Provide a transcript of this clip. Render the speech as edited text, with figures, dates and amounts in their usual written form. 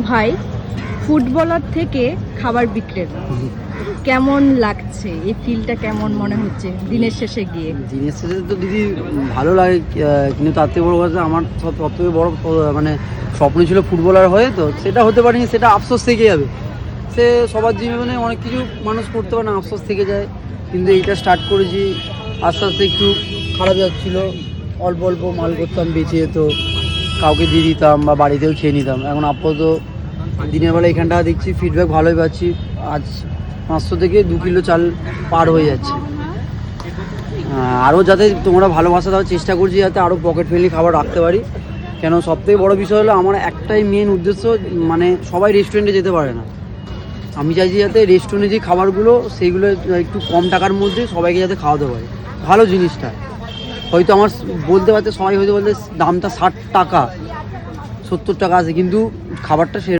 ভাই ফুটবলার থেকে খাবার বিক্রেতা, কেমন লাগছে? এই ফিলটা কেমন মনে হচ্ছে দিনের শেষে গিয়ে? দিনের শেষে তো দিদি ভালো লাগে, কিন্তু তার থেকে বড় কথা আমার সব থেকে বড় মানে স্বপ্ন ছিল ফুটবলার হয়ে, তো সেটা হতে পারিনি, সেটা আফসোস থেকে যাবে। সে সবার জীবনে অনেক কিছু মানুষ করতে পারে না, আফসোস থেকে যায়। কিন্তু এইটা স্টার্ট করেছি, আস্তে আস্তে একটু খারাপ যাচ্ছিলো, অল্প অল্প মাল করতাম, বেঁচে তো কাউকে দিয়ে দিতাম বা বাড়িতেও খেয়ে নিতাম। এখন আপাতত দিনের বেলা এখানটা দেখছি ফিডব্যাক ভালোই পাচ্ছি, আজ 500 থেকে 2 কিলো চাল পার হয়ে যাচ্ছে। আরও যাতে তোমরা ভালোবাসা দাও, চেষ্টা করছি যাতে আরও পকেট ফ্রেন্ডলি খাবার রাখতে পারি। কেন সবথেকে বড় বিষয় হলো আমার একটাই মেন উদ্দেশ্য, মানে সবাই রেস্টুরেন্টে যেতে পারে না, আমি চাইছি যাতে রেস্টুরেন্টে যে খাবারগুলো সেইগুলো একটু কম টাকার মধ্যে সবাইকে যাতে খাওয়াতে পারে ভালো জিনিসটা। হয়তো আমার বলতে পারছে সবাই, হয়তো বলতে দামটা 60 টাকা 70 টাকা আছে, কিন্তু খাবারটা সে